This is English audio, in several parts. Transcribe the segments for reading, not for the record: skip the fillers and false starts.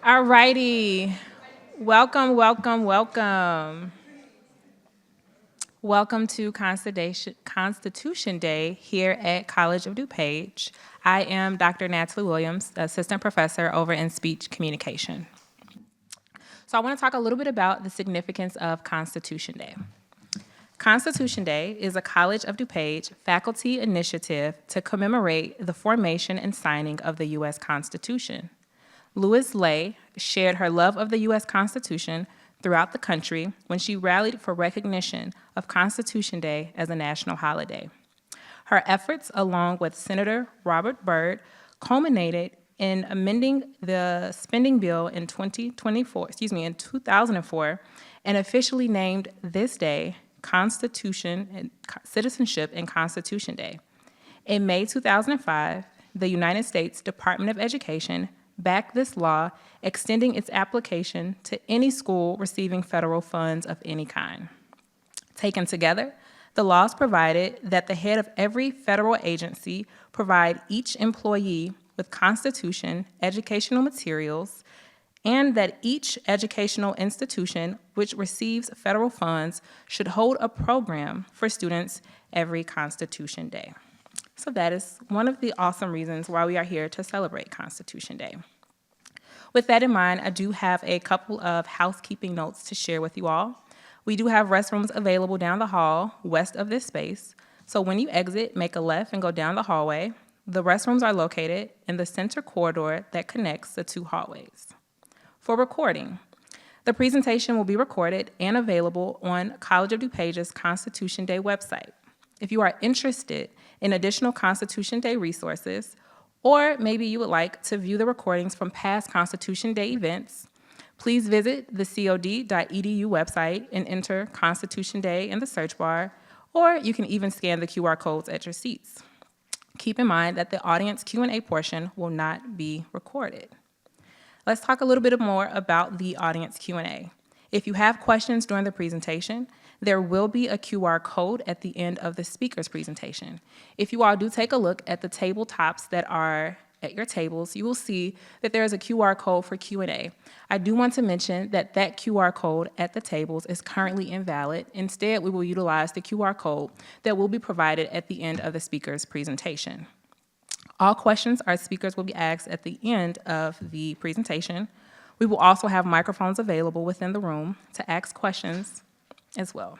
All righty. Welcome, welcome, welcome. Welcome to Constitution Day here at College of DuPage. I am Dr. Natalie Williams, Assistant Professor over in Speech Communication. So I want to talk a little bit about the significance of Constitution Day. Constitution Day is a College of DuPage faculty initiative to commemorate the formation and signing of the U.S. Constitution. Louise Lay shared her love of the U.S. Constitution throughout the country when she rallied for recognition of Constitution Day as a national holiday. Her efforts, along with Senator Robert Byrd, culminated in amending the spending bill in 2004, and officially named this day Citizenship and Constitution Day. In May 2005, the United States Department of Education backed this law, extending its application to any school receiving federal funds of any kind. Taken together, the laws provided that the head of every federal agency provide each employee with Constitution educational materials, and that each educational institution which receives federal funds should hold a program for students every Constitution Day. So that is one of the awesome reasons why we are here to celebrate Constitution Day. With that in mind, I do have a couple of housekeeping notes to share with you all. We do have restrooms available down the hall west of this space. So when you exit, make a left and go down the hallway. The restrooms are located in the center corridor that connects the two hallways. For recording, the presentation will be recorded and available on College of DuPage's Constitution Day website. If you are interested in additional Constitution Day resources, or maybe you would like to view the recordings from past Constitution Day events, please visit the cod.edu website and enter Constitution Day in the search bar, or you can even scan the QR codes at your seats. Keep in mind that the audience Q&A portion will not be recorded. Let's talk a little bit more about the audience Q&A. If you have questions during the presentation, there will be a QR code at the end of the speaker's presentation. If you all do take a look at the tabletops that are at your tables, you will see that there is a QR code for Q&A. I do want to mention that that QR code at the tables is currently invalid. Instead, we will utilize the QR code that will be provided at the end of the speaker's presentation. All questions our speakers will be asked at the end of the presentation. We will also have microphones available within the room to ask questions as well.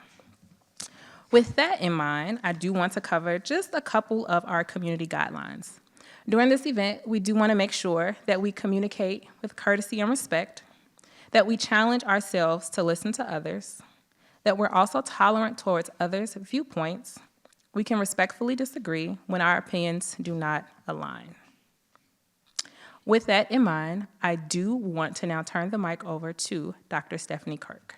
With that in mind, I do want to cover just a couple of our community guidelines. During this event, we do want to make sure that we communicate with courtesy and respect, that we challenge ourselves to listen to others, that we're also tolerant towards others' viewpoints. We can respectfully disagree when our opinions do not align. With that in mind, I do want to now turn the mic over to Dr. Stephanie Kirk.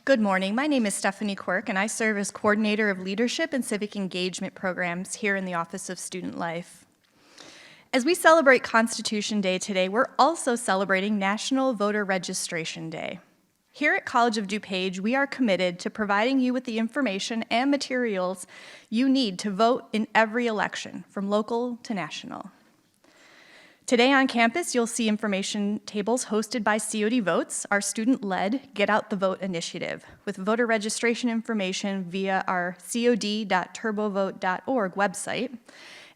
Good morning. My name is Stephanie Quirk, and I serve as Coordinator of Leadership and Civic Engagement Programs here in the Office of Student Life. As we celebrate Constitution Day today, we're also celebrating National Voter Registration Day. Here at College of DuPage, we are committed to providing you with the information and materials you need to vote in every election, from local to national. Today on campus, you'll see information tables hosted by COD Votes, our student-led Get Out the Vote initiative, with voter registration information via our cod.turbovote.org website,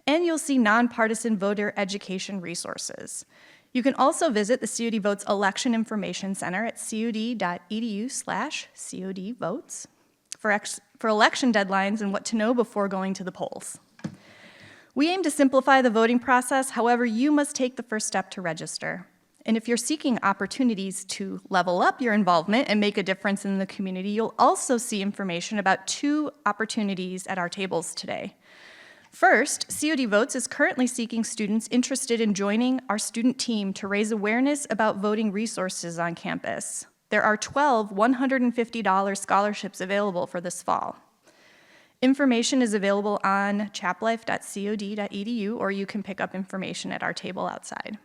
and you'll see nonpartisan voter education resources. You can also visit the COD Votes Election Information Center at cod.edu/codvotes for election deadlines and what to know before going to the polls. We aim to simplify the voting process, however, you must take the first step to register. And if you're seeking opportunities to level up your involvement and make a difference in the community, you'll also see information about 2 opportunities at our tables today. First, COD Votes is currently seeking students interested in joining our student team to raise awareness about voting resources on campus. There are 12 $150 scholarships available for this fall. Information is available on chaplife.cod.edu, or you can pick up information at our table outside.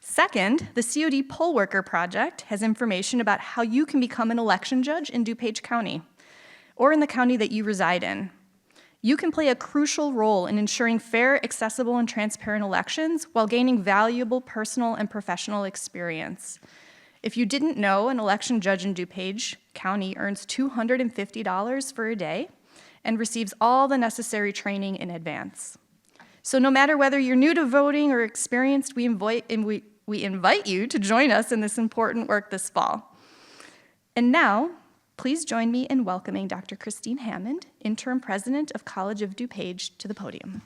Second, the COD Poll Worker Project has information about how you can become an election judge in DuPage County or in the county that you reside in. You can play a crucial role in ensuring fair, accessible, and transparent elections while gaining valuable personal and professional experience. If you didn't know, an election judge in DuPage County earns $250 for a day and receives all the necessary training in advance. So no matter whether you're new to voting or experienced, we invite you to join us in this important work this fall. And now, please join me in welcoming Dr. Christine Hammond, Interim President of College of DuPage, to the podium.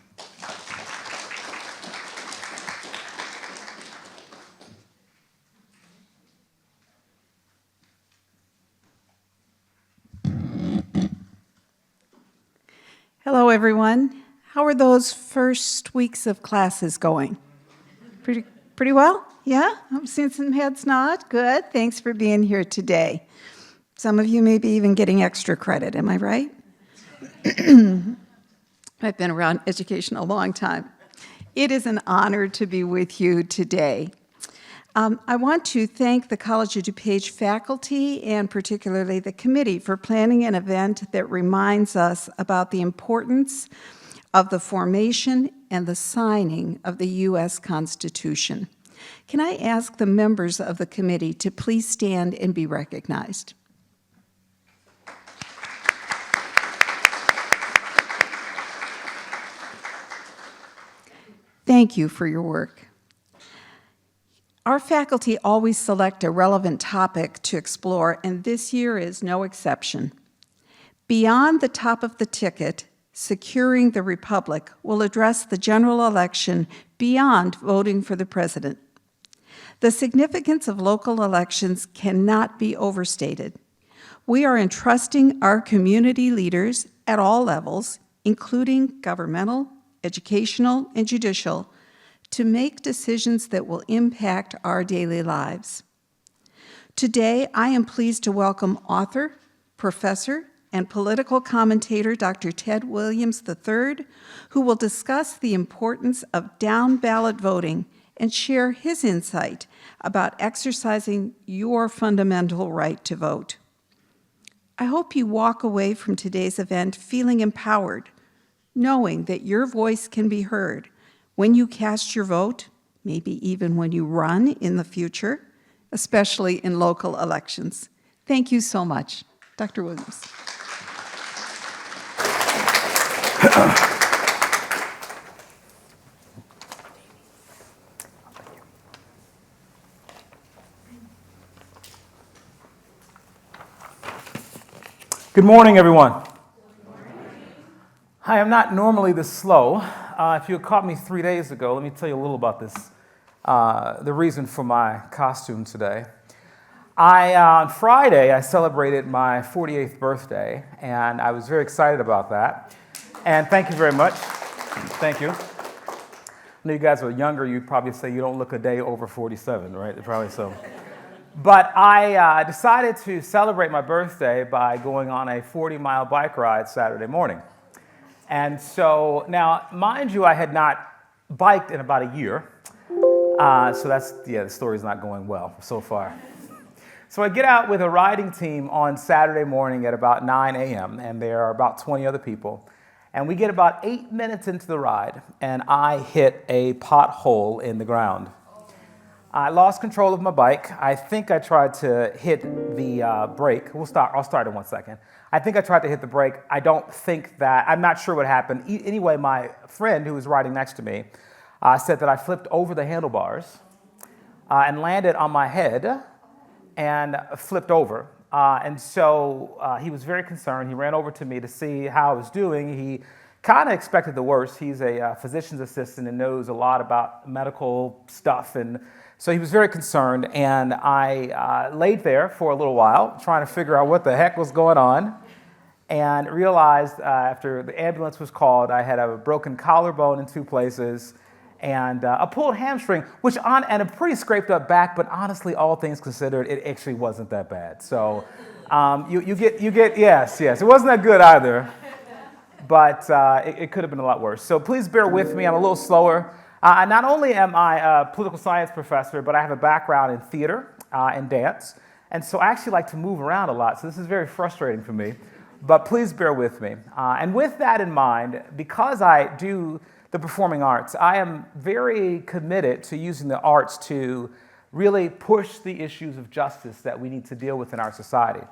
Hello, everyone. How are those first weeks of classes going? Pretty well? Yeah? I'm seeing some heads nod. Good. Thanks for being here today. Some of you may be even getting extra credit. Am I right? I've been around education a long time. It is an honor to be with you today. I want to thank the College of DuPage faculty and particularly the committee for planning an event that reminds us about the importance of the formation and the signing of the U.S. Constitution. Can I ask the members of the committee to please stand and be recognized? Thank you for your work. Our faculty always select a relevant topic to explore, and this year is no exception. Beyond the top of the ticket, Securing the Republic will address the general election beyond voting for the president. The significance of local elections cannot be overstated. We are entrusting our community leaders at all levels, including governmental, educational, and judicial, to make decisions that will impact our daily lives. Today, I am pleased to welcome author, professor, and political commentator Dr. Ted Williams III, who will discuss the importance of down-ballot voting and share his insight about exercising your fundamental right to vote. I hope you walk away from today's event feeling empowered, knowing that your voice can be heard when you cast your vote, maybe even when you run in the future, especially in local elections. Thank you so much. Dr. Williams. Good morning, everyone. Hi, I'm not normally this slow. If you had caught me 3 days ago, let me tell you a little about this, the reason for my costume today. On Friday, I celebrated my 48th birthday, and I was very excited about that. And thank you very much. Thank you. I know you guys are younger, you'd probably say you don't look a day over 47, right? Probably so. But I decided to celebrate my birthday by going on a 40-mile bike ride Saturday morning. And so, now, mind you, I had not biked in about a year. So the story's not going well so far. So I get out with a riding team on Saturday morning at about 9 a.m., and there are about 20 other people. And we get about 8 minutes into the ride, and I hit a pothole in the ground. I lost control of my bike. I think I tried to hit the brake. I'll start in 1 second. I think I tried to hit the brake. I'm not sure what happened. Anyway, my friend who was riding next to me said that I flipped over the handlebars and landed on my head and flipped over. And so he was very concerned. He ran over to me to see how I was doing. He kind of expected the worst. He's a physician's assistant and knows a lot about medical stuff. And so he was very concerned. And I laid there for a little while trying to figure out what the heck was going on, and realized after the ambulance was called, I had a broken collarbone in 2 places and a pulled hamstring, and a pretty scraped up back, but honestly, all things considered, it actually wasn't that bad. So yes, it wasn't that good either, but it could have been a lot worse. So please bear with me, I'm a little slower. Not only am I a political science professor, but I have a background in theater and dance. And so I actually like to move around a lot, so this is very frustrating for me. But please bear with me. And with that in mind, because I do the performing arts, I am very committed to using the arts to really push the issues of justice that we need to deal with in our society.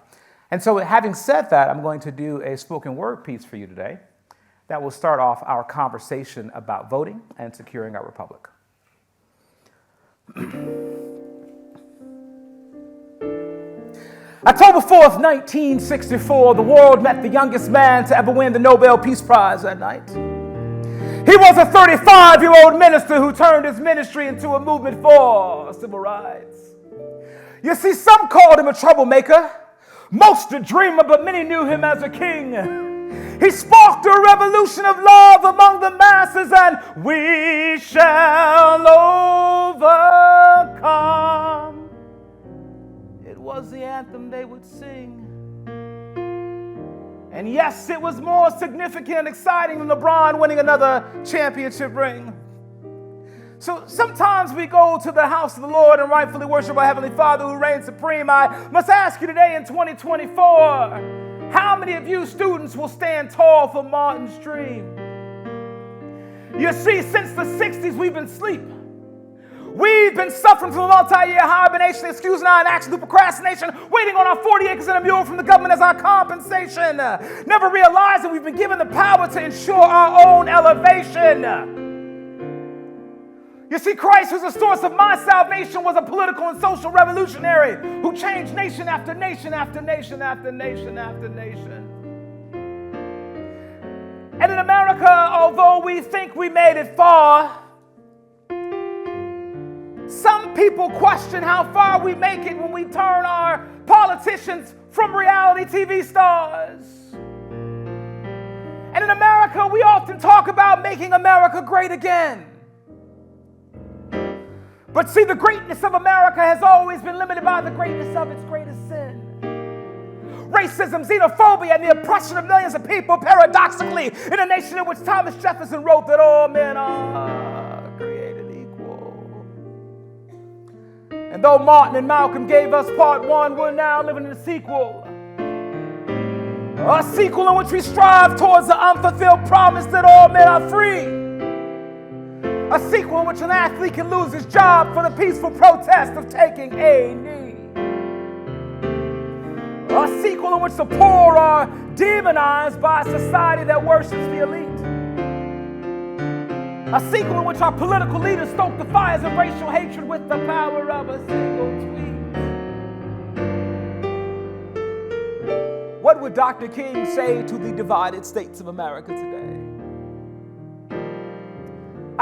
And so having said that, I'm going to do a spoken word piece for you today that will start off our conversation about voting and securing our republic. October 4th, 1964, the world met the youngest man to ever win the Nobel Peace Prize that night. He was a 35-year-old minister who turned his ministry into a movement for civil rights. You see, some called him a troublemaker, most a dreamer, but many knew him as a king. He sparked a revolution of love among the masses, and we shall overcome. It was the anthem they would sing. And yes, it was more significant and exciting than LeBron winning another championship ring. So sometimes we go to the house of the Lord and rightfully worship our Heavenly Father who reigns supreme. I must ask you today in 2024, how many of you students will stand tall for Martin's dream? You see, since the 60s, we've been asleep. We've been suffering from a multi-year hibernation, excuse not inaction through procrastination, waiting on our 40 acres and a mule from the government as our compensation. Never realizing we've been given the power to ensure our own elevation. You see, Christ, who's the source of my salvation, was a political and social revolutionary who changed nation after nation after nation after nation after nation. And in America, although we think we made it far, some people question how far we make it when we turn our politicians from reality TV stars. And in America, we often talk about making America great again. But see, the greatness of America has always been limited by the greatness of its greatest sin. Racism, xenophobia, and the oppression of millions of people, paradoxically, in a nation in which Thomas Jefferson wrote that all men are created equal. And though Martin and Malcolm gave us part one, we're now living in a sequel. A sequel in which we strive towards the unfulfilled promise that all men are free. A sequel in which an athlete can lose his job for the peaceful protest of taking a knee. A sequel in which the poor are demonized by a society that worships the elite. A sequel in which our political leaders stoke the fires of racial hatred with the power of a single tweet. What would Dr. King say to the divided states of America today?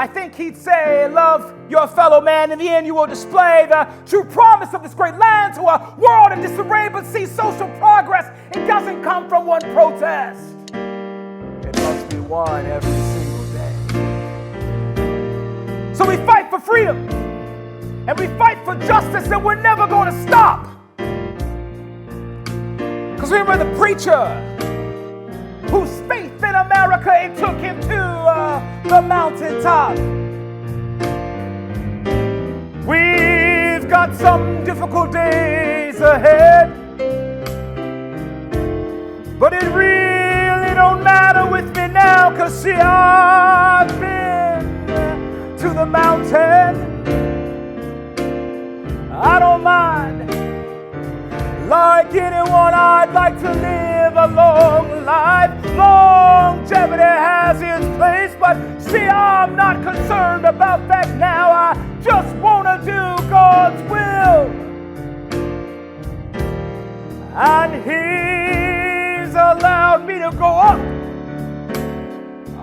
I think he'd say, love your fellow man. In the end, you will display the true promise of this great land to a world in disarray. But see, social progress, it doesn't come from one protest. It must be one every single day. So we fight for freedom, and we fight for justice, and we're never going to stop. Because remember the preacher whose faith in America, it took him to the mountaintop. We've got some difficult days ahead, but it really don't matter with me now, cause see, I've been to the mountain. I don't mind. Like anyone, I'd like to live a long life. Longevity has its place, but see, I'm not concerned about that now. I just want to do God's will. And He's allowed me to go up.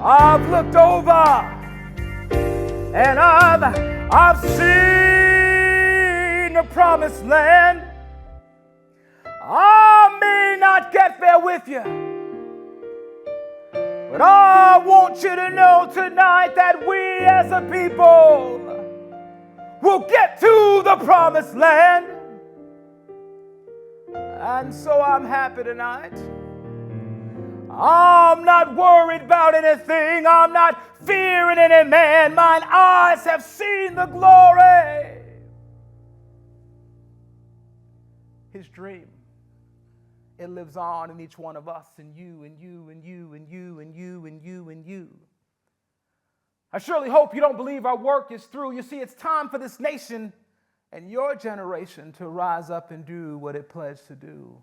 I've looked over, and I've seen the promised land. I may not get there with you, but I want you to know tonight that we as a people will get to the promised land. And so I'm happy tonight. I'm not worried about anything. I'm not fearing any man. Mine eyes have seen the glory. His dream, it lives on in each one of us, and you, and you, and you, and you, and you, and you, and you. I surely hope you don't believe our work is through. You see, it's time for this nation and your generation to rise up and do what it pledged to do.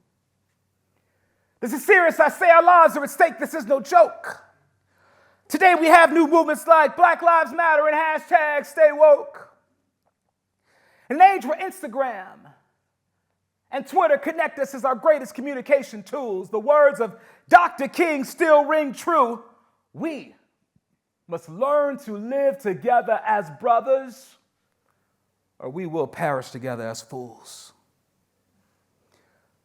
This is serious. I say our lives are at stake. This is no joke. Today we have new movements like Black Lives Matter and hashtag Stay Woke. In an age where Instagram and Twitter connect us as our greatest communication tools, the words of Dr. King still ring true. We must learn to live together as brothers, or we will perish together as fools.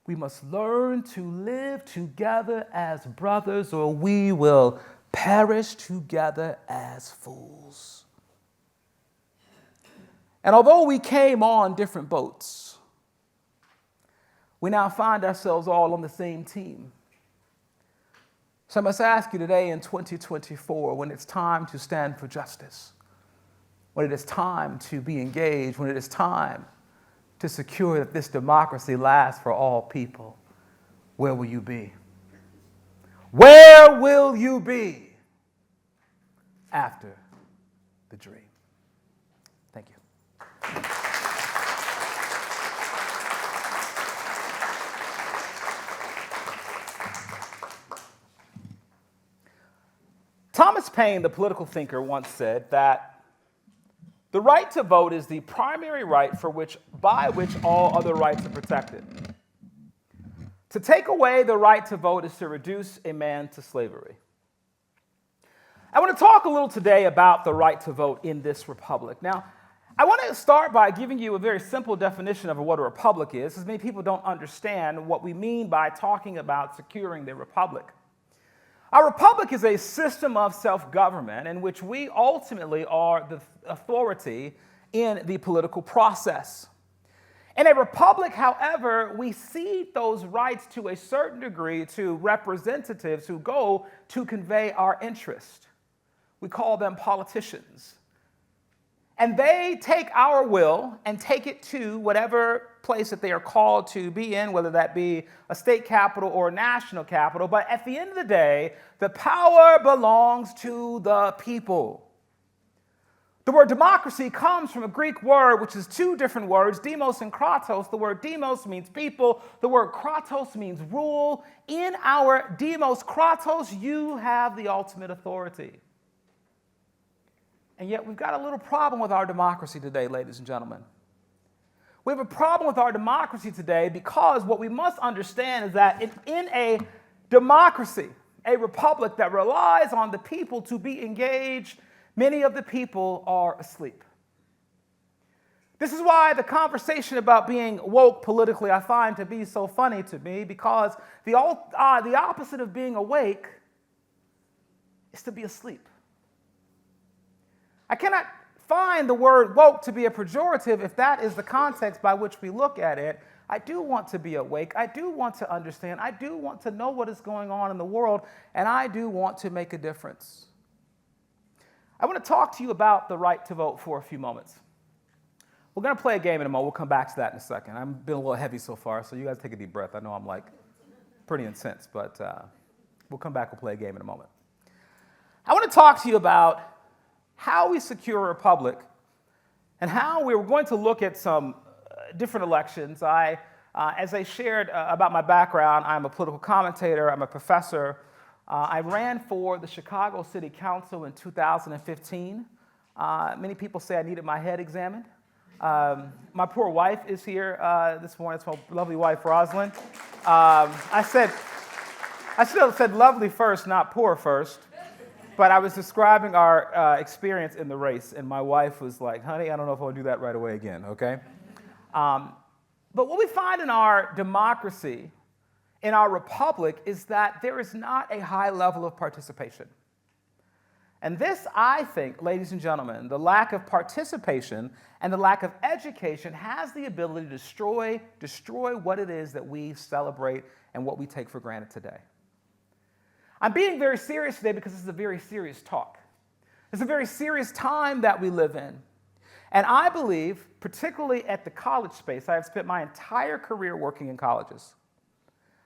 We must learn to live together as brothers, or we will perish together as fools. And although we came on different boats, we now find ourselves all on the same team. So I must ask you today in 2024, when it's time to stand for justice, when it is time to be engaged, when it is time to secure that this democracy lasts for all people, where will you be? Where will you be after the dream? Thank you. Thomas Paine, the political thinker, once said that the right to vote is the primary right by which all other rights are protected. To take away the right to vote is to reduce a man to slavery. I want to talk a little today about the right to vote in this republic. Now, I want to start by giving you a very simple definition of what a republic is, because many people don't understand what we mean by talking about securing the republic. A republic is a system of self-government in which we ultimately are the authority in the political process. In a republic, however, we cede those rights to a certain degree to representatives who go to convey our interest. We call them politicians. And they take our will and take it to whatever place that they are called to be in, whether that be a state capital or a national capital. But at the end of the day, the power belongs to the people. The word democracy comes from a Greek word, which is two different words, demos and kratos. The word demos means people. The word kratos means rule. In our demos kratos, you have the ultimate authority. And yet we've got a little problem with our democracy today, ladies and gentlemen. We have a problem with our democracy today because what we must understand is that in a democracy, a republic that relies on the people to be engaged, many of the people are asleep. This is why the conversation about being woke politically I find to be so funny to me, because the opposite of being awake is to be asleep. I cannot find the word woke to be a pejorative if that is the context by which we look at it. I do want to be awake. I do want to understand. I do want to know what is going on in the world, and I do want to make a difference. I want to talk to you about the right to vote for a few moments. We're going to play a game in a moment. We'll come back to that in a second. I've been a little heavy so far, so you guys take a deep breath. I know I'm like pretty intense, but we'll come back. We'll play a game in a moment. I want to talk to you about how we secure a republic, and how we were going to look at some different elections. As I shared about my background, I'm a political commentator, I'm a professor. I ran for the Chicago City Council in 2015. Many people say I needed my head examined. My poor wife is here this morning. It's my lovely wife, Rosalind. I should have said lovely first, not poor first. But I was describing our experience in the race, and my wife was like, honey, I don't know if I'll do that right away again, okay? But what we find in our democracy, in our republic, is that there is not a high level of participation. And this, I think, ladies and gentlemen, the lack of participation and the lack of education has the ability to destroy what it is that we celebrate and what we take for granted today. I'm being very serious today because this is a very serious talk. It's a very serious time that we live in. And I believe, particularly at the college space, I have spent my entire career working in colleges.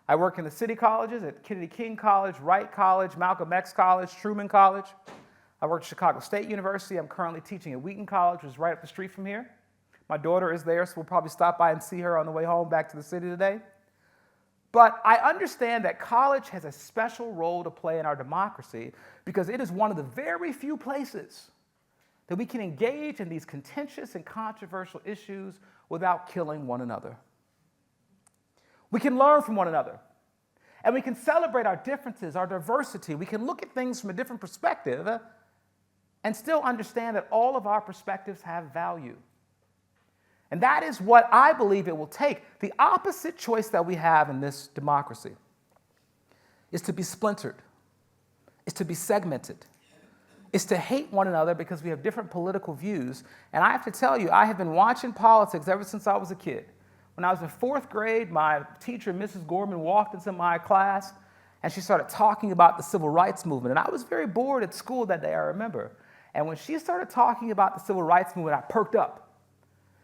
I work in the city colleges at Kennedy King College, Wright College, Malcolm X College, Truman College. I worked at Chicago State University. I'm currently teaching at Wheaton College, which is right up the street from here. My daughter is there, so we'll probably stop by and see her on the way home back to the city today. But I understand that college has a special role to play in our democracy because it is one of the very few places that we can engage in these contentious and controversial issues without killing one another. We can learn from one another, and we can celebrate our differences, our diversity. We can look at things from a different perspective and still understand that all of our perspectives have value. And that is what I believe it will take. The opposite choice that we have in this democracy is to be splintered, is to be segmented, is to hate one another because we have different political views. And I have to tell you, I have been watching politics ever since I was a kid. When I was in 4th grade, my teacher, Mrs. Gorman, walked into my class and she started talking about the civil rights movement. And I was very bored at school that day, I remember. And when she started talking about the civil rights movement, I perked up.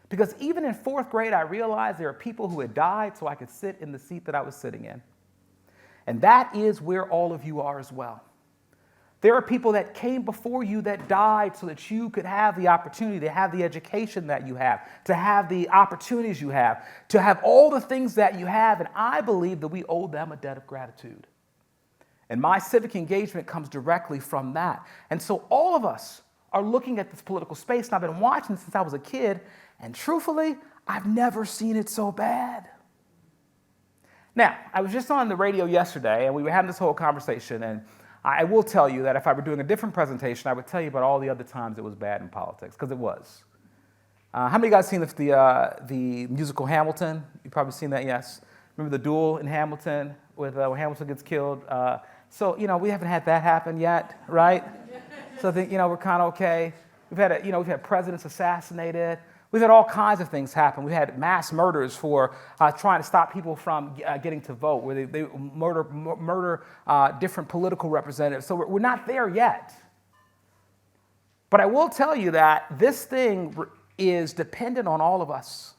Because even in 4th grade, I realized there are people who had died so I could sit in the seat that I was sitting in. And that is where all of you are as well. There are people that came before you that died so that you could have the opportunity to have the education that you have, to have the opportunities you have, to have all the things that you have. And I believe that we owe them a debt of gratitude. And my civic engagement comes directly from that. And so all of us are looking at this political space, and I've been watching since I was a kid, and truthfully, I've never seen it so bad. Now, I was just on the radio yesterday, and we were having this whole conversation, and I will tell you that if I were doing a different presentation, I would tell you about all the other times it was bad in politics, because it was. How many of you guys seen the musical Hamilton? You've probably seen that, yes. Remember the duel in Hamilton when Hamilton gets killed? So, we haven't had that happen yet, right? So I think, we're kind of okay. We've had presidents assassinated. We've had all kinds of things happen. We had mass murders for trying to stop people from getting to vote, where they murder different political representatives. So we're not there yet. But I will tell you that this thing is dependent on all of us.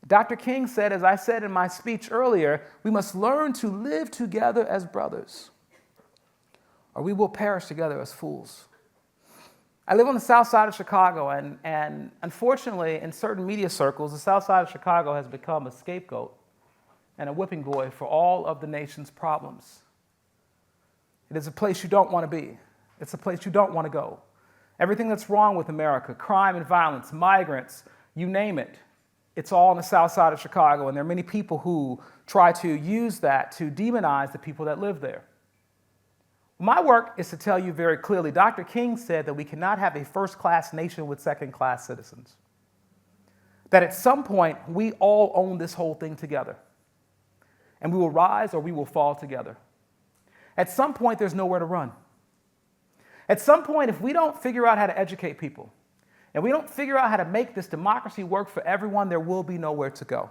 Dr. King said, as I said in my speech earlier, we must learn to live together as brothers, or we will perish together as fools. I live on the south side of Chicago, and unfortunately, in certain media circles, the south side of Chicago has become a scapegoat and a whipping boy for all of the nation's problems. It is a place you don't want to be. It's a place you don't want to go. Everything that's wrong with America, crime and violence, migrants, you name it, it's all on the south side of Chicago, and there are many people who try to use that to demonize the people that live there. My work is to tell you very clearly, Dr. King said that we cannot have a first-class nation with second-class citizens. That at some point, we all own this whole thing together. And we will rise or we will fall together. At some point, there's nowhere to run. At some point, if we don't figure out how to educate people, and we don't figure out how to make this democracy work for everyone, there will be nowhere to go.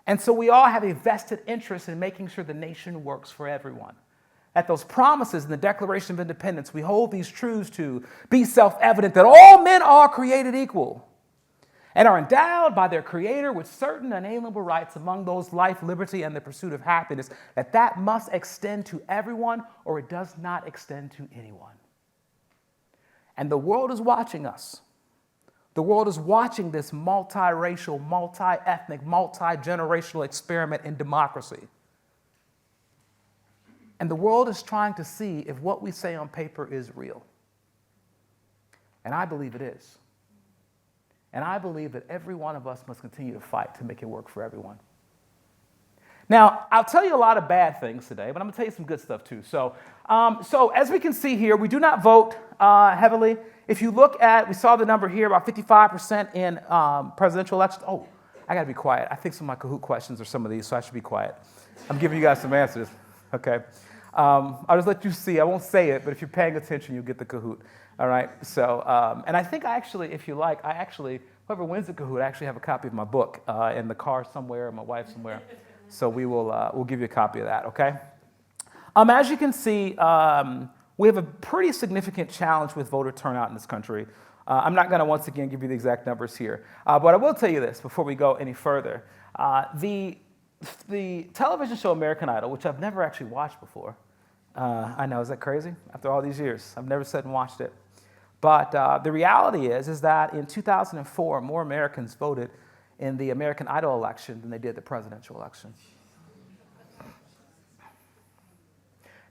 And so we all have a vested interest in making sure the nation works for everyone. At those promises in the Declaration of Independence, we hold these truths to be self-evident that all men are created equal and are endowed by their Creator with certain unalienable rights, among those life, liberty, and the pursuit of happiness, that must extend to everyone or it does not extend to anyone. And the world is watching us. The world is watching this multiracial, multi-ethnic, multi-generational experiment in democracy. And the world is trying to see if what we say on paper is real. And I believe it is. And I believe that every one of us must continue to fight to make it work for everyone. Now, I'll tell you a lot of bad things today, but I'm going to tell you some good stuff too. So as we can see here, we do not vote heavily. If you look at, we saw the number here, about 55% in presidential elections. Oh, I got to be quiet. I think some of my Kahoot questions are some of these, so I should be quiet. I'm giving you guys some answers. Okay. I'll just let you see. I won't say it, but if you're paying attention, you'll get the Kahoot. All right. So, and I think if you like, whoever wins the Kahoot, I actually have a copy of my book in the car somewhere, or my wife somewhere. So we'll give you a copy of that, okay? As you can see, we have a pretty significant challenge with voter turnout in this country. I'm not going to once again give you the exact numbers here, but I will tell you this before we go any further. The television show American Idol, which I've never actually watched before. I know, is that crazy? After all these years, I've never sat and watched it. But the reality is that in 2004, more Americans voted in the American Idol election than they did the presidential election.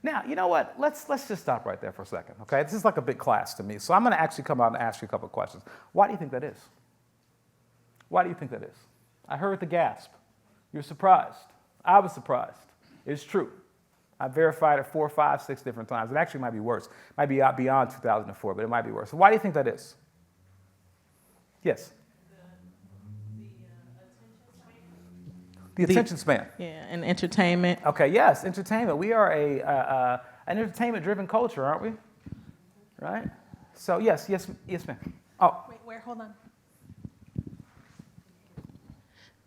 Now, you know what? Let's just stop right there for a second, okay? This is like a big class to me, so I'm going to actually come out and ask you a couple of questions. Why do you think that is? Why do you think that is? I heard the gasp. You're surprised. I was surprised. It's true. I verified it 4, 5, 6 different times. It actually might be worse. It might be out beyond 2004, but it might be worse. So why do you think that is? Yes? The attention span. Yeah, and entertainment. Okay, yes, entertainment. We are an entertainment-driven culture, aren't we? Right? So yes, ma'am. Oh. Wait, where? Hold on.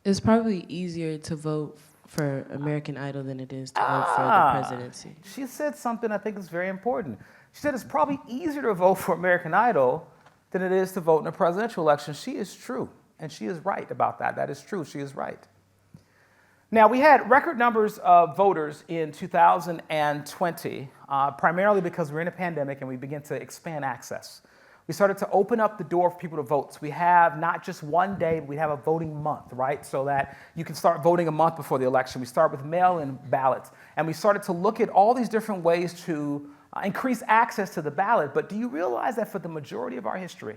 It's probably easier to vote for American Idol than it is to vote for the presidency. She said something I think is very important. She said it's probably easier to vote for American Idol than it is to vote in a presidential election. She is true, and she is right about that. That is true. She is right. Now, we had record numbers of voters in 2020, primarily because we're in a pandemic and we begin to expand access. We started to open up the door for people to vote. So we have not just one day, but we have a voting month, right? So that you can start voting a month before the election. We start with mail-in ballots. And we started to look at all these different ways to increase access to the ballot. But do you realize that for the majority of our history,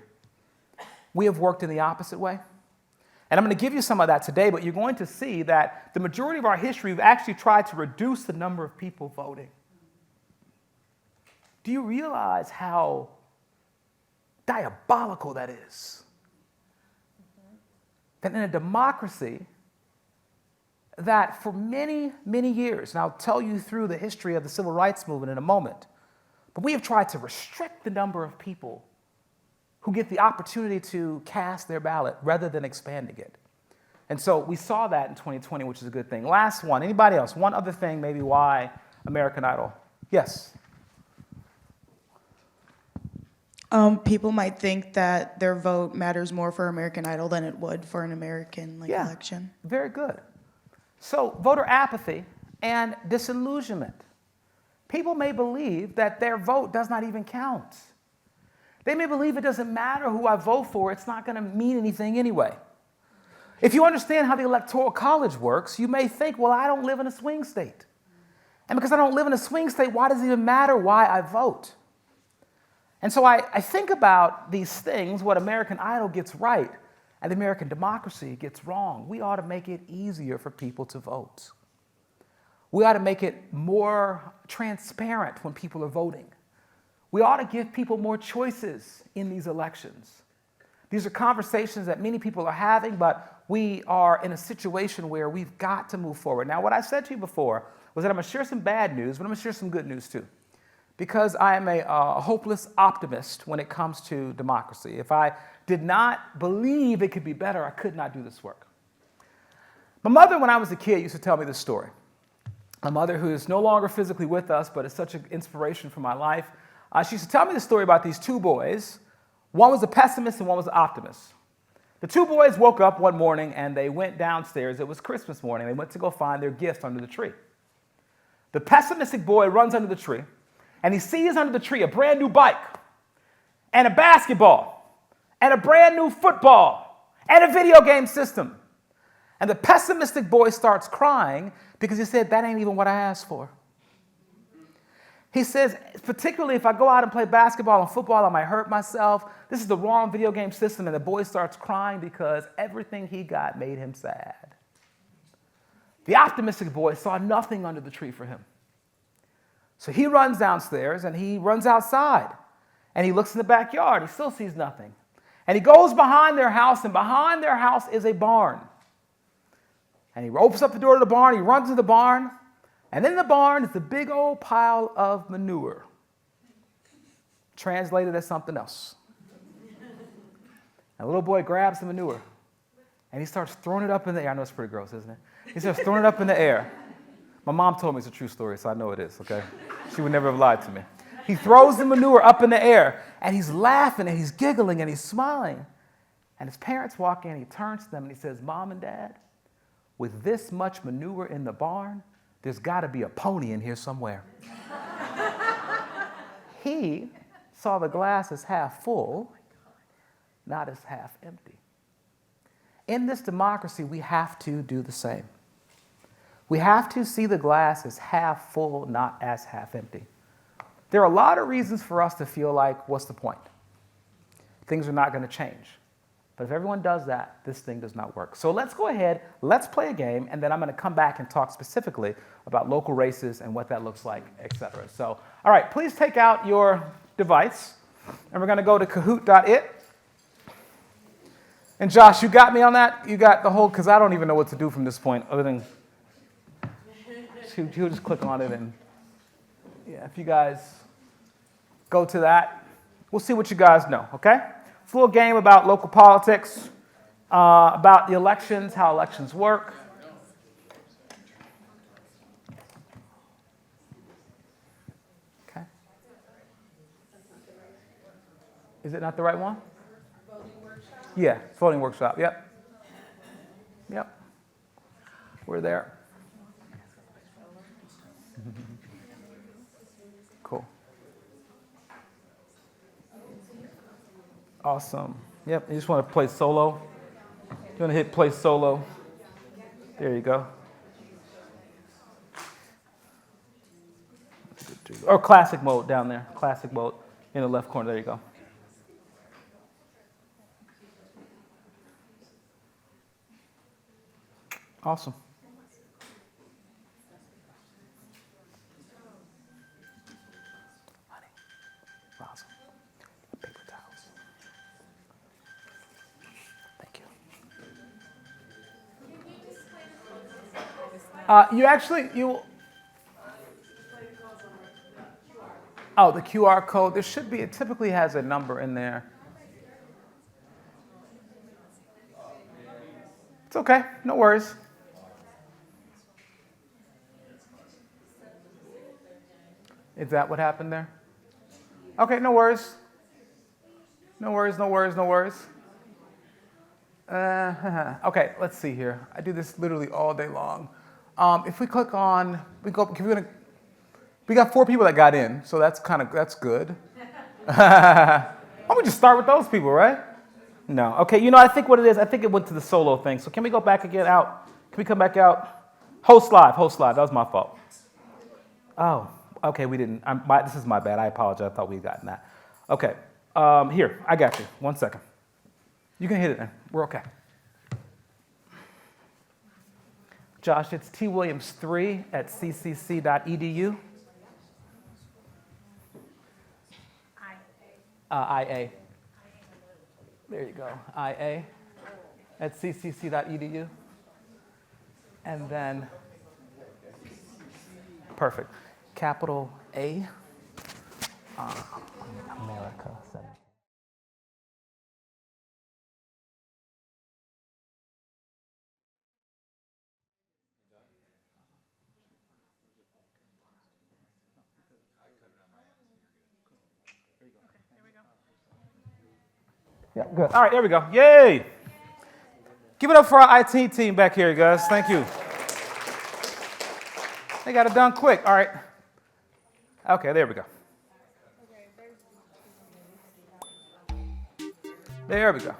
we have worked in the opposite way? And I'm going to give you some of that today, but you're going to see that the majority of our history, we've actually tried to reduce the number of people voting. Do you realize how diabolical that is? That in a democracy, that for many, many years, and I'll tell you through the history of the civil rights movement in a moment, but we have tried to restrict the number of people who get the opportunity to cast their ballot rather than expanding it. And so we saw that in 2020, which is a good thing. Last one, anybody else? One other thing maybe why American Idol? Yes? People might think that their vote matters more for American Idol than it would for an American election. Very good. So voter apathy and disillusionment. People may believe that their vote does not even count. They may believe it doesn't matter who I vote for, it's not going to mean anything anyway. If you understand how the Electoral College works, you may think, well, I don't live in a swing state. And because I don't live in a swing state, why does it even matter why I vote? And so I think about these things, what American Idol gets right and the American democracy gets wrong. We ought to make it easier for people to vote. We ought to make it more transparent when people are voting. We ought to give people more choices in these elections. These are conversations that many people are having, but we are in a situation where we've got to move forward. Now, what I said to you before was that I'm going to share some bad news, but I'm going to share some good news too. Because I am a hopeless optimist when it comes to democracy. If I did not believe it could be better, I could not do this work. My mother, when I was a kid, used to tell me this story. My mother, who is no longer physically with us, but is such an inspiration for my life, she used to tell me the story about these two boys. One was a pessimist and one was an optimist. The two boys woke up one morning and they went downstairs. It was Christmas morning. They went to go find their gift under the tree. The pessimistic boy runs under the tree and he sees under the tree a brand new bike and a basketball and a brand new football and a video game system. And the pessimistic boy starts crying because he said, that ain't even what I asked for. He says, particularly if I go out and play basketball and football, I might hurt myself. This is the wrong video game system. And the boy starts crying because everything he got made him sad. The optimistic boy saw nothing under the tree for him. So he runs downstairs and he runs outside. And he looks in the backyard. He still sees nothing. And he goes behind their house, and behind their house is a barn. And he opens up the door to the barn. He runs to the barn. And in the barn is a big old pile of manure, translated as something else. And the little boy grabs the manure, and he starts throwing it up in the air. I know it's pretty gross, isn't it? He starts throwing it up in the air. My mom told me it's a true story, so I know it is, okay? She would never have lied to me. He throws the manure up in the air, and he's laughing, and he's giggling, and he's smiling. And his parents walk in, he turns to them, and he says, Mom and Dad, with this much manure in the barn, there's got to be a pony in here somewhere. He saw the glass as half full, not as half empty. In this democracy, we have to do the same. We have to see the glass as half full, not as half empty. There are a lot of reasons for us to feel like, what's the point? Things are not going to change. But if everyone does that, this thing does not work. So let's go ahead, let's play a game, and then I'm going to come back and talk specifically about local races and what that looks like, et cetera. So, all right, please take out your device, and we're going to go to kahoot.it. And Josh, you got me on that? You got the whole, because I don't even know what to do from this point other than he'll just click on it, and yeah, if you guys go to that, we'll see what you guys know, okay? It's a little game about local politics, about the elections, how elections work. Okay. Is it not the right one? Voting workshop? Yeah, voting workshop, yep. Yep. We're there. Cool. Awesome. Yep, you just want to play solo. You want to hit play solo. There you go. Or classic mode down there. Classic mode in the left corner. There you go. Awesome. Oh, the QR code. There should be, it typically has a number in there. It's okay, no worries. Is that what happened there? Okay, no worries. No worries, no worries, no worries. Okay, let's see here. I do this literally all day long. If we click on, we got 4 people that got in, so that's good. Why don't we just start with those people, right? No. Okay, I think what it is, I think it went to the solo thing. So can we go back again out? Can we come back out? Host live. That was my fault. Oh, okay, we didn't. This is my bad. I apologize. I thought we'd gotten that. Okay, here, I got you. 1 second. You can hit it then. We're okay. Josh, it's twilliams3@ccc.edu. IA. There you go. IA@ccc.edu. And then, perfect. Capital A. America. Yeah, good. All right, there we go. Yay! Give it up for our IT team back here, guys. Thank you. They got it done quick. All right. Okay, there we go. There we go.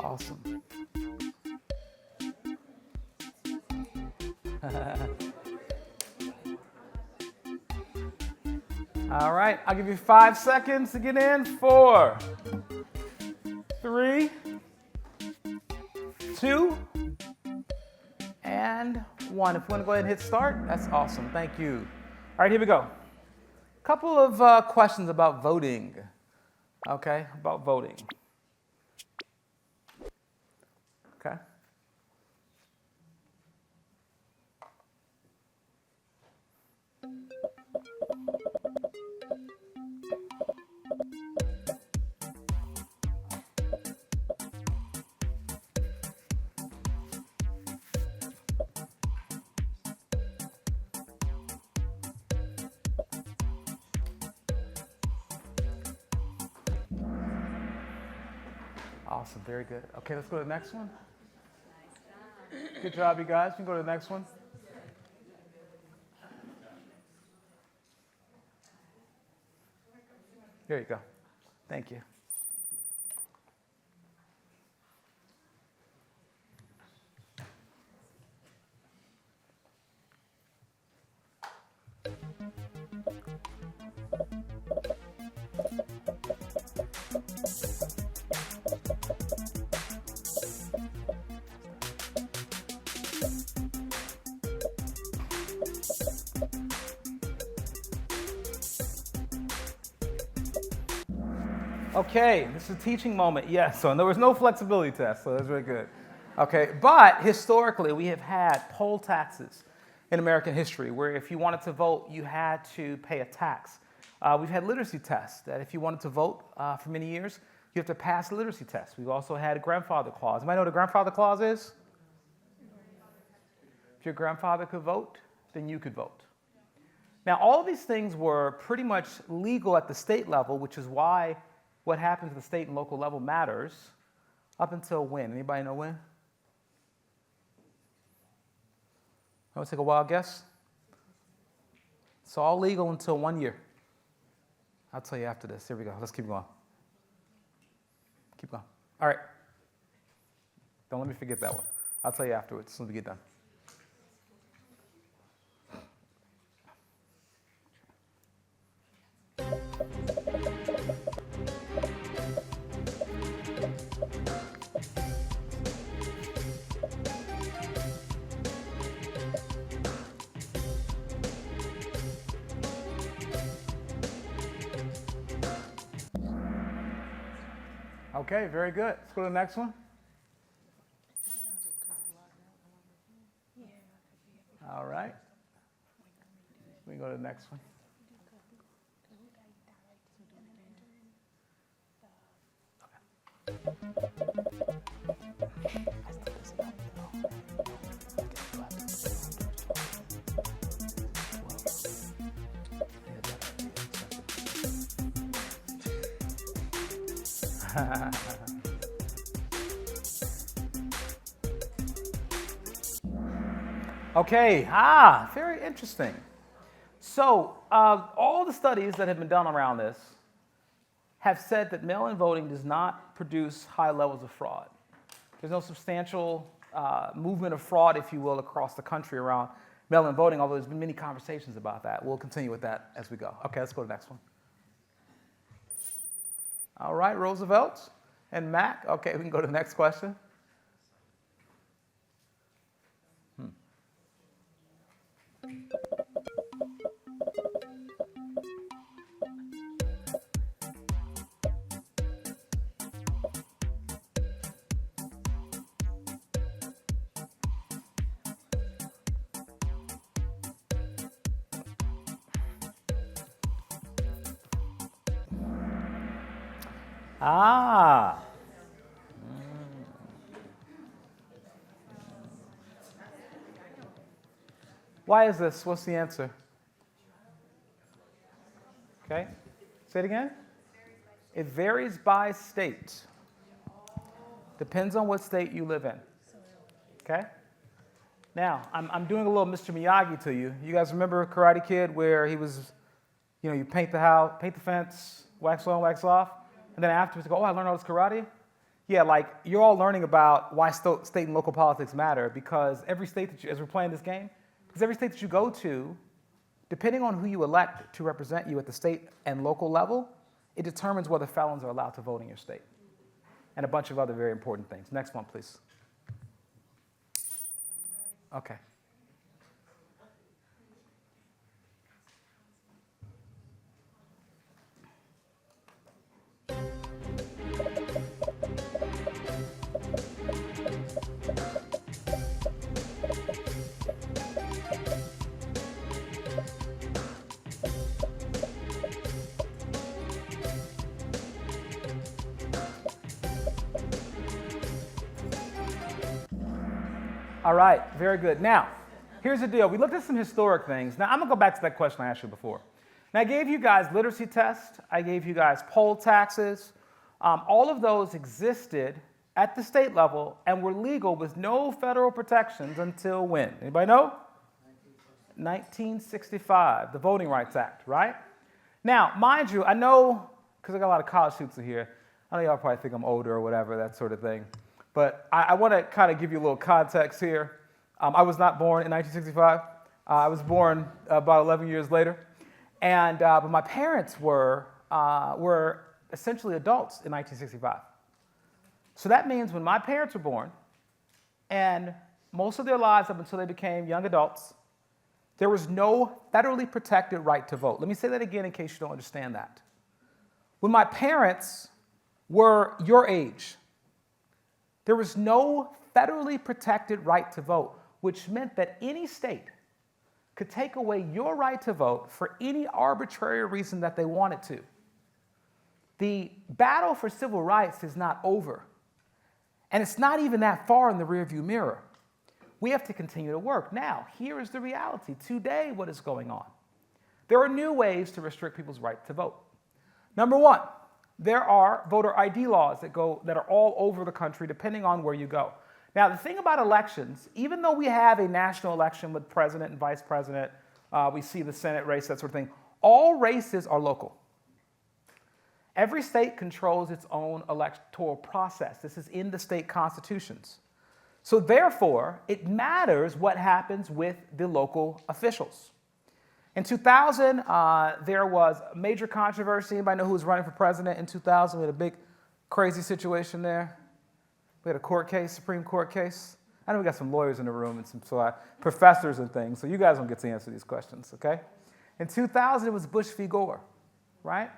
Awesome. All right, I'll give you 5 seconds to get in. 4, 3, 2, and 1. If you want to go ahead and hit start, that's awesome. Thank you. All right, here we go. Couple of questions about voting. Okay, about voting. Okay. Awesome, very good. Okay, let's go to the next one. Good job, you guys. You can go to the next one. Here you go. Thank you. Okay, this is a teaching moment. Yes, so there was no flexibility test, so that's very good. Okay, but historically, we have had poll taxes in American history, where if you wanted to vote, you had to pay a tax. We've had literacy tests that if you wanted to vote for many years, you have to pass a literacy test. We've also had a grandfather clause. Anybody know what a grandfather clause is? If your grandfather could vote, then you could vote. Now, all of these things were pretty much legal at the state level, which is why what happens at the state and local level matters, up until when? Anybody know when? I would take a wild guess. It's all legal until 1 year. I'll tell you after this. Here we go. Let's keep going. Keep going. All right. Don't let me forget that one. I'll tell you afterwards as soon as we get done. Okay, very good. Let's go to the next one. All right. We can go to the next one. Okay, very interesting. So all the studies that have been done around this have said that mail-in voting does not produce high levels of fraud. There's no substantial movement of fraud, if you will, across the country around mail-in voting, although there's been many conversations about that. We'll continue with that as we go. Okay, let's go to the next one. All right, Roosevelt and Mac. Okay, we can go to the next question. Why is this? What's the answer? Okay, say it again. It varies by state. Depends on what state you live in. Okay? Now, I'm doing a little Mr. Miyagi to you. You guys remember Karate Kid where he was, you paint the house, paint the fence, wax on, wax off, and then afterwards you go, I learned all this karate? Yeah, like you're all learning about why state and local politics matter because every state that as we're playing this game, because every state that you go to, depending on who you elect to represent you at the state and local level, it determines whether felons are allowed to vote in your state. And a bunch of other very important things. Next one, please. Okay. All right, very good. Now, here's the deal. We looked at some historic things. Now, I'm going to go back to that question I asked you before. Now, I gave you guys literacy tests. I gave you guys poll taxes. All of those existed at the state level and were legal with no federal protections until when? Anybody know? 1965, the Voting Rights Act, right? Now, mind you, I know, because I got a lot of college students in here, I know y'all probably think I'm older or whatever, that sort of thing. But I want to kind of give you a little context here. I was not born in 1965. I was born about 11 years later. But my parents were essentially adults in 1965. So that means when my parents were born, and most of their lives up until they became young adults, there was no federally protected right to vote. Let me say that again in case you don't understand that. When my parents were your age, there was no federally protected right to vote, which meant that any state could take away your right to vote for any arbitrary reason that they wanted to. The battle for civil rights is not over, and it's not even that far in the rearview mirror. We have to continue to work. Now, here is the reality. Today, what is going on? There are new ways to restrict people's right to vote. Number one, there are voter ID laws that are all over the country, depending on where you go. Now, the thing about elections, even though we have a national election with president and vice president, we see the Senate race, that sort of thing, all races are local. Every state controls its own electoral process. This is in the state constitutions. So therefore, it matters what happens with the local officials. In 2000, there was a major controversy. Anybody know who was running for president in 2000? We had a big, crazy situation there. We had a court case, Supreme Court case. I know we got some lawyers in the room and some professors and things, so you guys don't get to answer these questions, okay? In 2000, it was Bush v. Gore, right?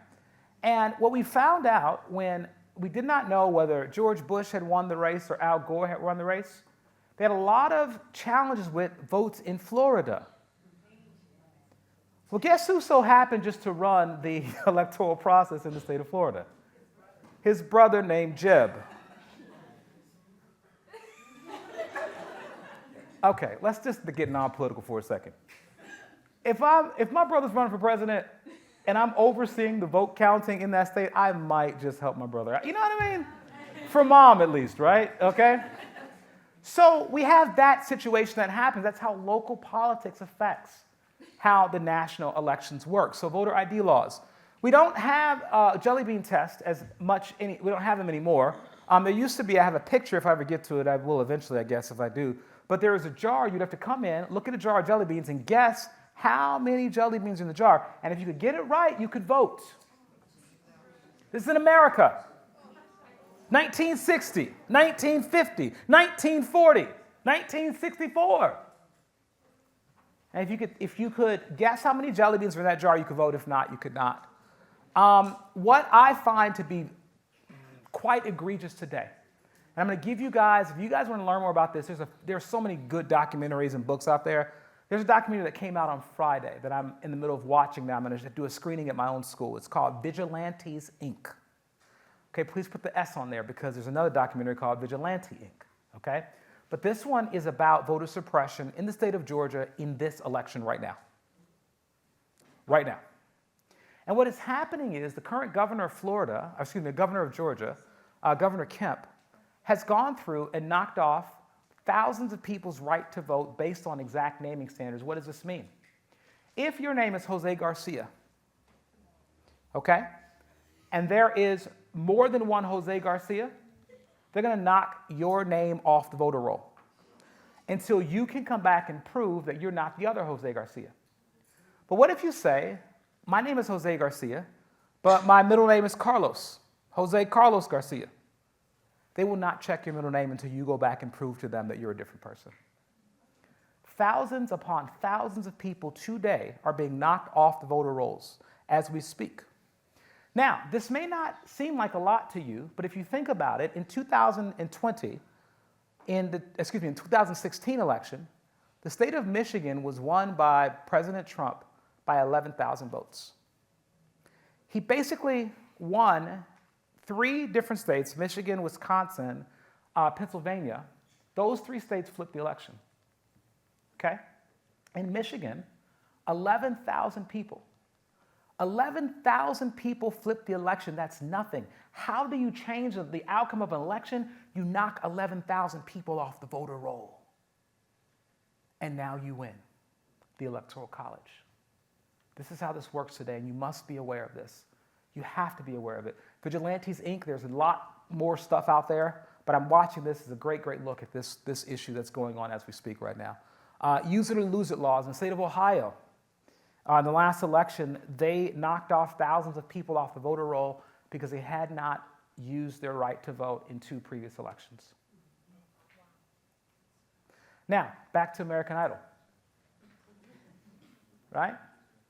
And what we found out when we did not know whether George Bush had won the race or Al Gore had won the race, they had a lot of challenges with votes in Florida. Well, guess who so happened just to run the electoral process in the state of Florida? His brother named Jeb. Okay, let's just get non-political for a second. If my brother's running for president and I'm overseeing the vote counting in that state, I might just help my brother out. You know what I mean? For mom, at least, right? Okay? So we have that situation that happens. That's how local politics affects how the national elections work. So voter ID laws. We don't have jelly bean tests as much, we don't have them anymore. There used to be, I have a picture, if I ever get to it, I will eventually, I guess, if I do. But there is a jar, you'd have to come in, look at a jar of jelly beans, and guess how many jelly beans are in the jar. And if you could get it right, you could vote. This is in America. 1960, 1950, 1940, 1964. And if you could guess how many jelly beans were in that jar, you could vote. If not, you could not. What I find to be quite egregious today, and I'm going to give you guys, if you guys want to learn more about this, there are so many good documentaries and books out there. There's a documentary that came out on Friday that I'm in the middle of watching now. I'm going to do a screening at my own school. It's called Vigilantes, Inc. Okay, please put the S on there because there's another documentary called Vigilante, Inc. Okay? But this one is about voter suppression in the state of Georgia in this election right now. Right now. And what is happening is the current governor of the governor of Georgia, Governor Kemp, has gone through and knocked off thousands of people's right to vote based on exact naming standards. What does this mean? If your name is Jose Garcia, okay, and there is more than one Jose Garcia, they're going to knock your name off the voter roll until you can come back and prove that you're not the other Jose Garcia. But what if you say, my name is Jose Garcia, but my middle name is Carlos, Jose Carlos Garcia? They will not check your middle name until you go back and prove to them that you're a different person. thousands upon thousands of people today are being knocked off the voter rolls as we speak. Now, this may not seem like a lot to you, but if you think about it, in 2020, in 2016 election, the state of Michigan was won by President Trump by 11,000 votes. He basically won 3 different states, Michigan, Wisconsin, Pennsylvania. Those 3 states flipped the election, okay? In Michigan, 11,000 people. 11,000 people flipped the election. That's nothing. How do you change the outcome of an election? You knock 11,000 people off the voter roll. And now you win the Electoral College. This is how this works today, and you must be aware of this. You have to be aware of it. Vigilantes, Inc., there's a lot more stuff out there, but I'm watching this as a great, great look at this issue that's going on as we speak right now. Use it or lose it laws in the state of Ohio. In the last election, they knocked off thousands of people off the voter roll because they had not used their right to vote in 2 previous elections. Now, back to American Idol. Right?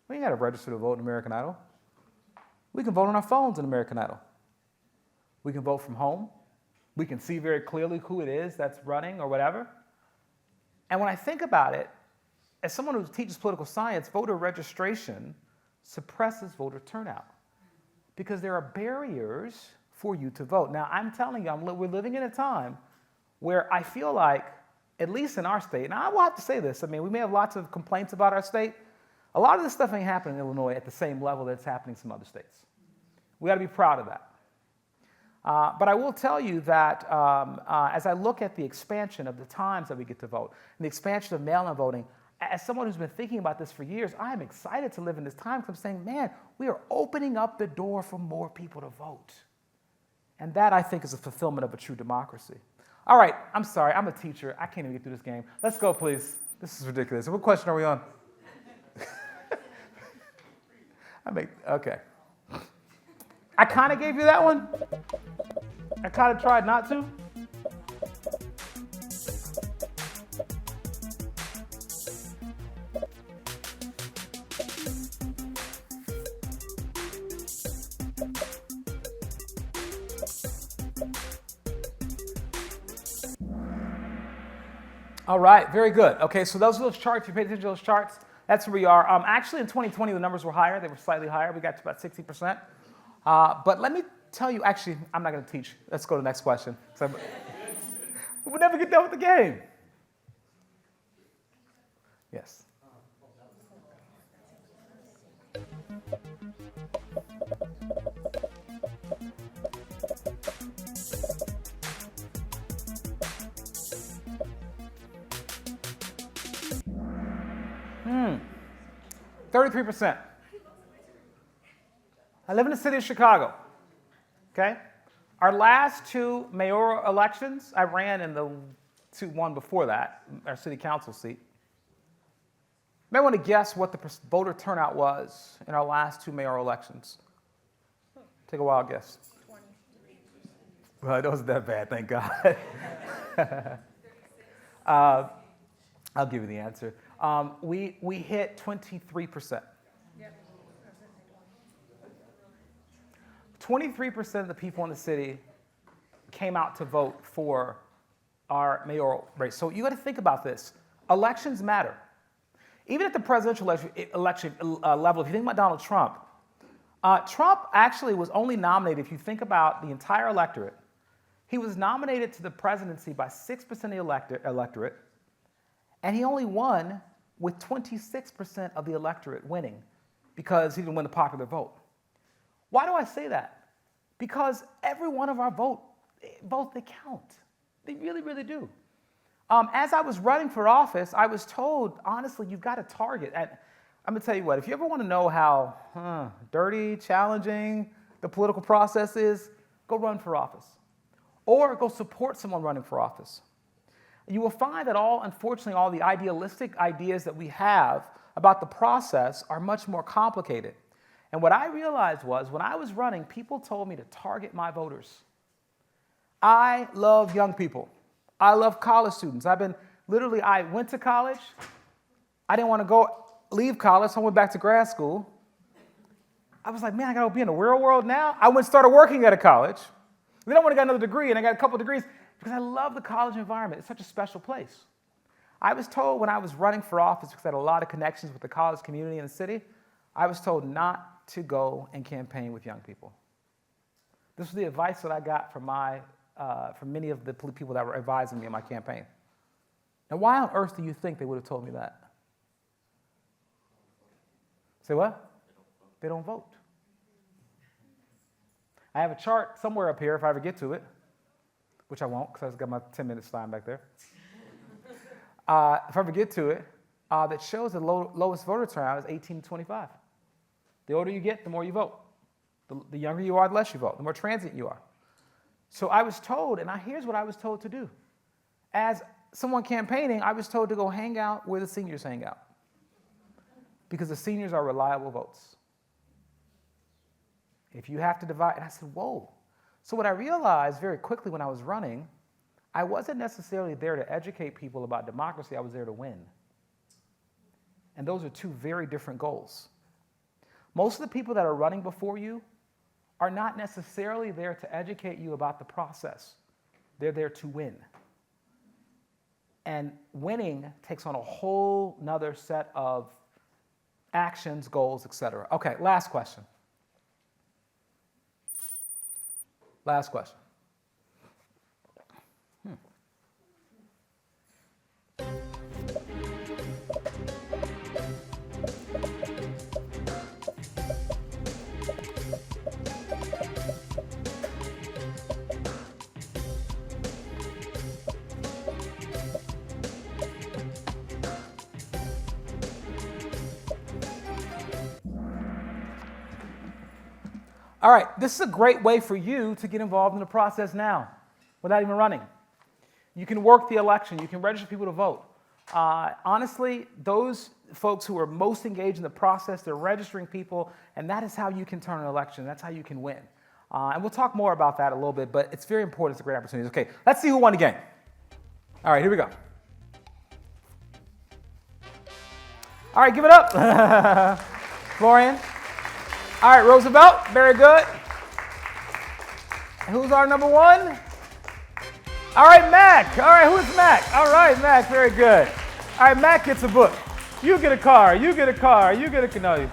We ain't got to register to vote in American Idol. We can vote on our phones in American Idol. We can vote from home. We can see very clearly who it is that's running or whatever. And when I think about it, as someone who teaches political science, voter registration suppresses voter turnout because there are barriers for you to vote. Now, I'm telling you, we're living in a time where I feel like, at least in our state, and I will have to say this, I mean, we may have lots of complaints about our state. A lot of this stuff ain't happening in Illinois at the same level that it's happening in some other states. We got to be proud of that. But I will tell you that as I look at the expansion of the times that we get to vote and the expansion of mail-in voting, as someone who's been thinking about this for years, I am excited to live in this time because I'm saying, man, we are opening up the door for more people to vote. And that, I think, is a fulfillment of a true democracy. All right, I'm sorry, I'm a teacher. I can't even get through this game. Let's go, please. This is ridiculous. What question are we on? Okay. I kind of gave you that one. I kind of tried not to. All right, very good. Okay, so those charts, you paid attention to those charts, that's where we are. Actually, in 2020, the numbers were higher. They were slightly higher. We got to about 60%. But let me tell you, actually, I'm not going to teach. Let's go to the next question. We'll never get done with the game. Yes. Hmm. 33%. I live in the city of Chicago, okay? Our last 2 mayoral elections, I ran in the one before that, our city council seat. You may want to guess what the voter turnout was in our last 2 mayoral elections. Take a wild guess. 23%. Well, it wasn't that bad, thank God. I'll give you the answer. We hit 23%. 23% of the people in the city came out to vote for our mayoral race. So you got to think about this. Elections matter. Even at the presidential election level, if you think about Donald Trump, Trump actually was only nominated, if you think about the entire electorate, he was nominated to the presidency by 6% of the electorate, and he only won with 26% of the electorate winning because he didn't win the popular vote. Why do I say that? Because every one of our votes, they count. They really, really do. As I was running for office, I was told, honestly, you've got to target. And I'm going to tell you what, if you ever want to know how dirty, challenging the political process is, go run for office. Or go support someone running for office. You will find that unfortunately, all the idealistic ideas that we have about the process are much more complicated. And what I realized was when I was running, people told me to target my voters. I love young people. I love college students. I went to college. I didn't want to leave college, so I went back to grad school. I was like, man, I got to be in the real world now. I went and started working at a college. Then I went and got another degree, and I got a couple degrees because I love the college environment. It's such a special place. I was told when I was running for office, because I had a lot of connections with the college community in the city, I was told not to go and campaign with young people. This was the advice that I got from many of the people that were advising me in my campaign. Now, why on earth do you think they would have told me that? Say what? They don't vote. I have a chart somewhere up here if I ever get to it, which I won't because I've got my 10-minute slide back there. If I ever get to it, that shows the lowest voter turnout is 18 to 25. The older you get, the more you vote. The younger you are, the less you vote, the more transient you are. So I was told, and here's what I was told to do. As someone campaigning, I was told to go hang out where the seniors hang out because the seniors are reliable votes. If you have to divide, and I said, whoa. So what I realized very quickly when I was running, I wasn't necessarily there to educate people about democracy, I was there to win. And those are two very different goals. Most of the people that are running before you are not necessarily there to educate you about the process. They're there to win. And winning takes on a whole nother set of actions, goals, etc. Okay, last question. Last question. All right, this is a great way for you to get involved in the process now without even running. You can work the election. You can register people to vote. Honestly, those folks who are most engaged in the process, they're registering people, and that is how you can turn an election. That's how you can win. And we'll talk more about that a little bit, but it's very important. It's a great opportunity. Okay, let's see who won the game. All right, here we go. All right, give it up. Florian. All right, Roosevelt, very good. Who's our number one? All right, Mac. All right, who's Mac? All right, Mac, very good. All right, Mac gets a book. You get a car, you get a car, you get a, no,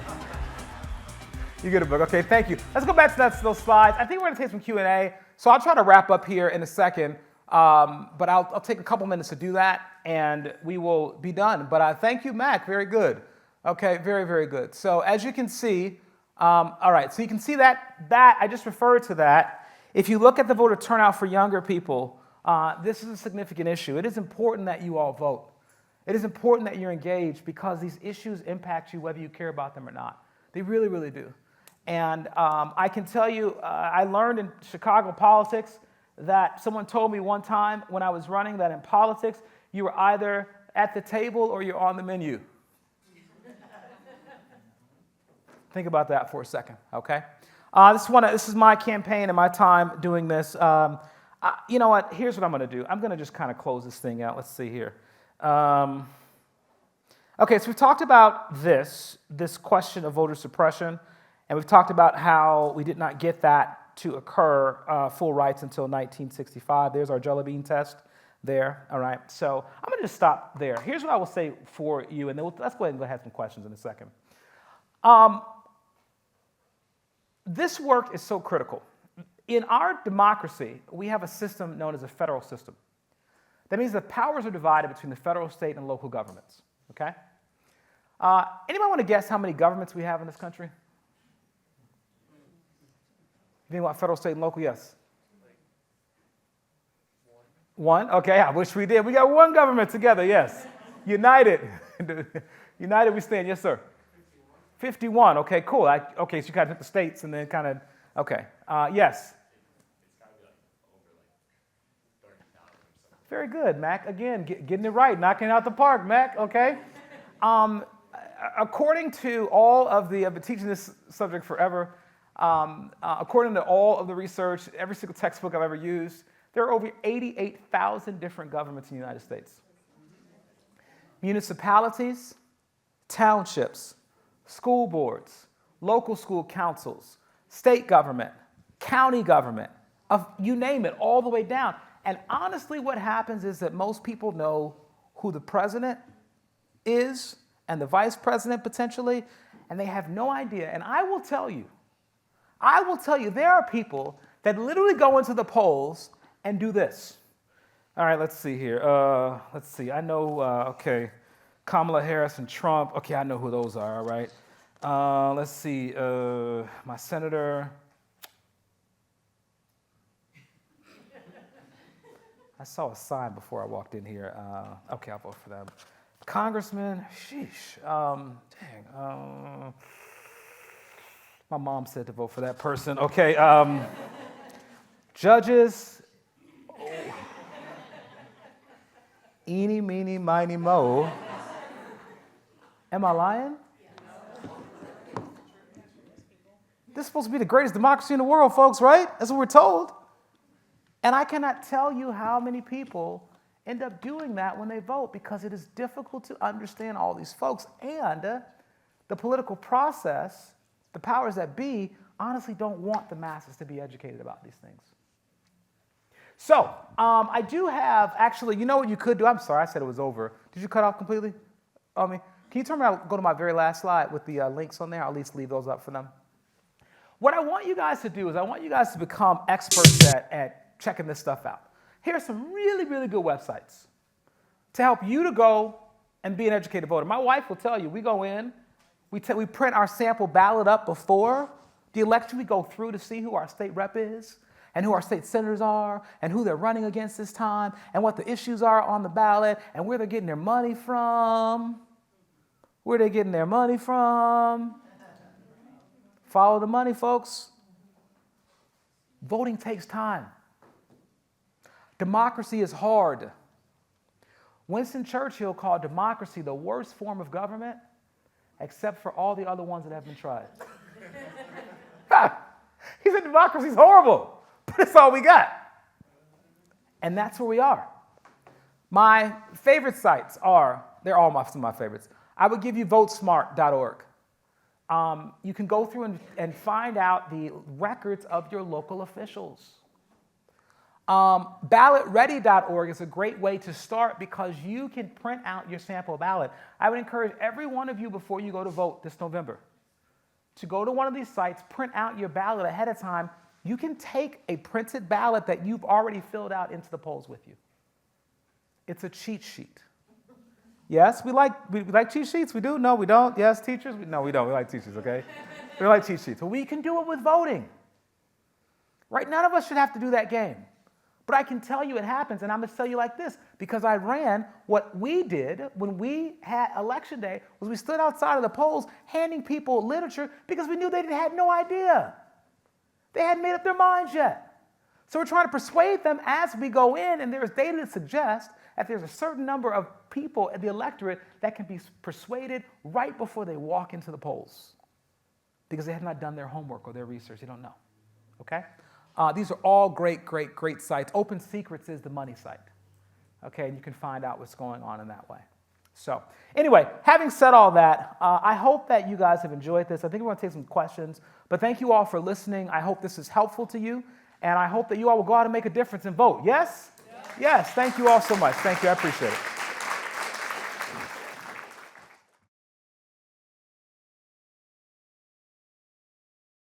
you get a book. Okay, thank you. Let's go back to those slides. I think we're gonna take some Q&A, so I'll try to wrap up here in a second, but I'll take a couple minutes to do that, and we will be done. But thank you, Mac, very good. Okay, very, very good. So as you can see, all right, so you can see that I just referred to that. If you look at the voter turnout for younger people, this is a significant issue. It is important that you all vote. It is important that you're engaged because these issues impact you whether you care about them or not. They really, really do. And I can tell you, I learned in Chicago politics that someone told me one time when I was running that in politics, you were either at the table or you're on the menu. Think about that for a second, okay? This is my campaign and my time doing this. You know what? Here's what I'm going to do. I'm going to just kind of close this thing out. Let's see here. Okay, so we've talked about this question of voter suppression, and we've talked about how we did not get that to occur, full rights, until 1965. There's our jelly bean test there, all right? So I'm going to just stop there. Here's what I will say for you, and then let's go ahead and have some questions in a second. This work is so critical. In our democracy, we have a system known as a federal system. That means the powers are divided between the federal, state, and local governments, okay? Anybody want to guess how many governments we have in this country? You think about federal, state, and local? Yes. One? Okay, I wish we did. We got one government together, yes. United. United we stand, yes, sir. 51, okay, cool. Okay, so you kind of took the states and then kind of, okay. Yes? Very good, Mac. Again, getting it right, knocking it out the park, Mac, okay? According to all of the, I've been teaching this subject forever, according to all of the research, every single textbook I've ever used, there are over 88,000 different governments in the United States. Municipalities, townships, school boards, local school councils, state government, county government, you name it, all the way down. And honestly, what happens is that most people know who the president is and the vice president potentially, and they have no idea. And I will tell you, there are people that literally go into the polls and do this. All right, let's see here. I know, okay, Kamala Harris and Trump. Okay, I know who those are, all right. Let's see, my senator. I saw a sign before I walked in here. Okay, I'll vote for them. Congressman, sheesh, my mom said to vote for that person. Okay, judges, eeny, meeny, miny, mo. Am I lying? This is supposed to be the greatest democracy in the world, folks, right? That's what we're told. And I cannot tell you how many people end up doing that when they vote because it is difficult to understand all these folks. And the political process, the powers that be, honestly don't want the masses to be educated about these things. So I do have, actually, you know what you could do? I'm sorry, I said it was over. Did you cut off completely? Can you turn around, go to my very last slide with the links on there? I'll at least leave those up for them. What I want you guys to do is I want you guys to become experts at checking this stuff out. Here are some really, really good websites to help you to go and be an educated voter. My wife will tell you, we go in, we print our sample ballot up before the election. We go through to see who our state rep is and who our state senators are and who they're running against this time and what the issues are on the ballot and where they're getting their money from. Where they're getting their money from. Follow the money, folks. Voting takes time. Democracy is hard. Winston Churchill called democracy the worst form of government, except for all the other ones that have been tried. He said democracy is horrible, but it's all we got. And that's where we are. My favorite sites are, they're all some of my favorites. I would give you votesmart.org. You can go through and find out the records of your local officials. Ballotready.org is a great way to start because you can print out your sample ballot. I would encourage every one of you before you go to vote this November to go to one of these sites, print out your ballot ahead of time. You can take a printed ballot that you've already filled out into the polls with you. It's a cheat sheet. Yes, we like cheat sheets? We do? No, we don't? Yes, teachers? No, we don't. We like cheat sheets, okay? We like cheat sheets. But we can do it with voting. Right? None of us should have to do that game. But I can tell you it happens, and I'm going to tell you like this, because I ran, what we did when we had election day was we stood outside of the polls handing people literature because we knew they had no idea. They hadn't made up their minds yet. So we're trying to persuade them as we go in, and there's data that suggests that there's a certain number of people in the electorate that can be persuaded right before they walk into the polls because they have not done their homework or their research. They don't know, okay? These are all great, great, great sites. Open Secrets is the money site, okay? And you can find out what's going on in that way. So anyway, having said all that, I hope that you guys have enjoyed this. I think we're going to take some questions, but thank you all for listening. I hope this is helpful to you, and I hope that you all will go out and make a difference and vote. Yes? Yes, thank you all so much. Thank you, I appreciate it.